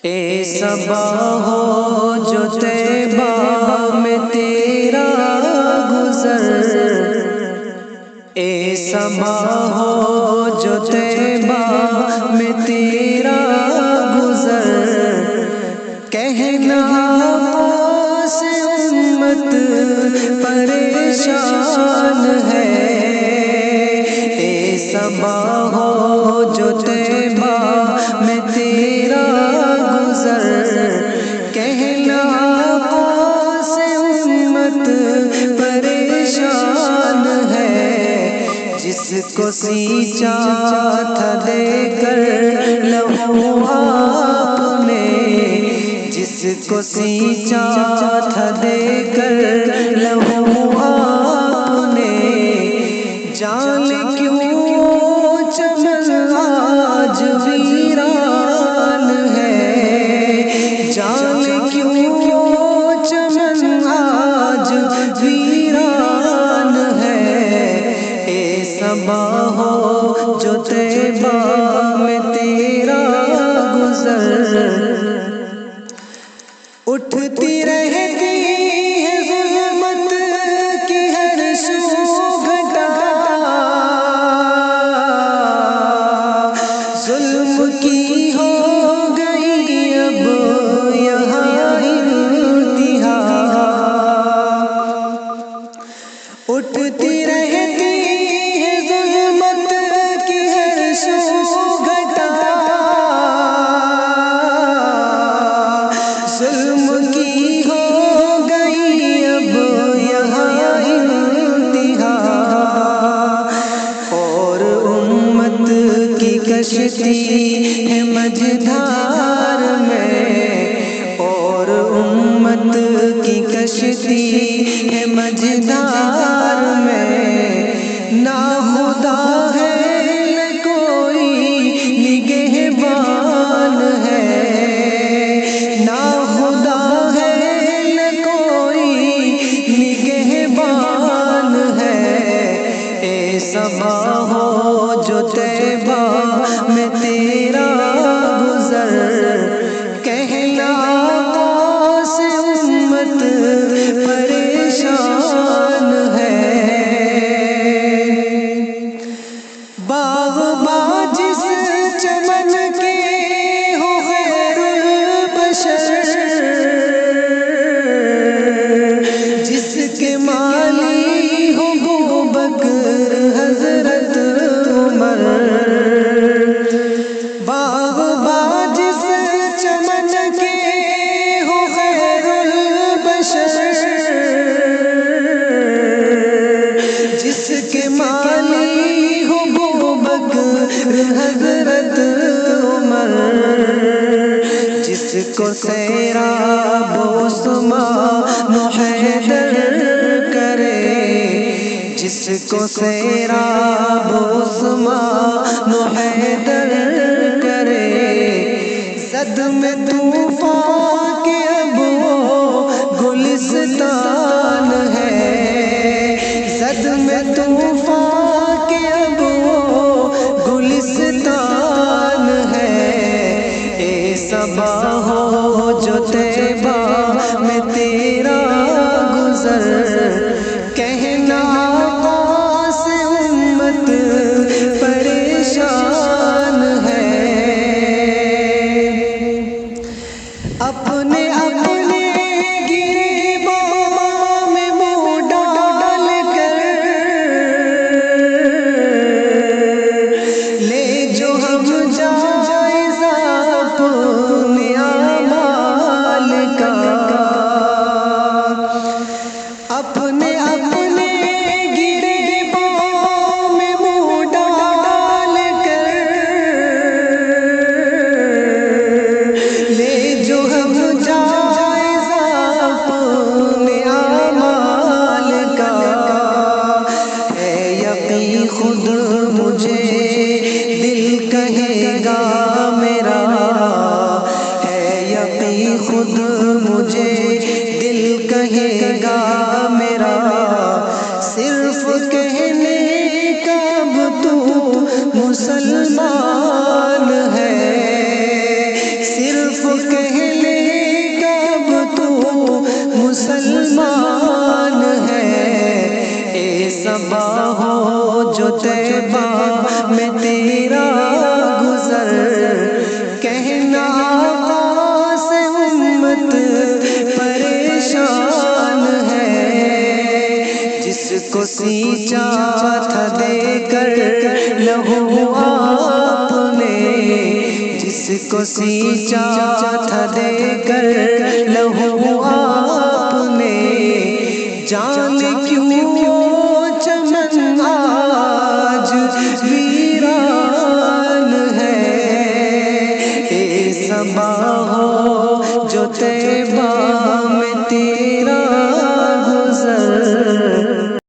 اے صبا ہو جو طیبہ میں تیرا گزر، اے صبا ہو جو طیبہ میں تیرا گزر، کہنا سے امت پریشان ہے۔ اے صبا ہو جو طیبہ میں تیرا گزر، کہنا سے امت پریشان ہے۔ جس کو سینچا تھا دے کر لہو آپ نے، جس کو سینچا تھا دے کر لہو آپ نے، جانے کیوں چمن آج ویران ہے، جانے کیوں چمن آج ویران ہے۔ اے صبا ہو جو طیبہ میں تیرا گزر، اٹھتی رہتی ہے ظلمت کی ہر سو گھٹا، ظلم کی ہو گئی اب یہاں انتہا، اٹھتی رہتی ہے ظلمت کی ہر سو گھٹا، ظلم کی ہو گئی اب یہاں انتہا، اور امت کی کشتی ہے مجھدھار میں، اور امت کی کشتی ہے مجھدھار میں، نہ خدا ہے نہ کوئی نگہبان ہے، نہ خدا ہے نہ کوئی نگہبان ہے۔ اے صبا ہو جو طیبہ میں تیرا گزر، کہنا سے امت پریشان ہے۔ باغ جس چمن کے ہو خیر البشر، جس کے مالی ہو ابو بکر حضرت عمر، باغ جس چمن کے ہو خیر البشر، جس کے مالی ہو ابو بکر حضرت عمر، جس کو سیراب عثمان و حیدر کرے، جس کو سیراب عثمان و حیدر کرے، زد میں طوفان کے اب وہ گلستان ہے، زد میں طوفان کے اب وہ گلستان ہے۔ اے صبا ہو جو طیبہ میں تیرا گزر، کہنا سے امت پریشان ہے۔ اپنے اپنے گریباں میں منہ ڈال کر لے جو ہم جائزہ اپنے اعمال صرف کہہ لے کب تو مسلمان ہے، اے صبا ہو جو طیبہ میں تیرا گزر، کہنا آقا سے امت پریشان ہے، جس کو سینچا تھا دے کر لہو آپ نے، جس کو سینچا تھا دے کر لہو آپ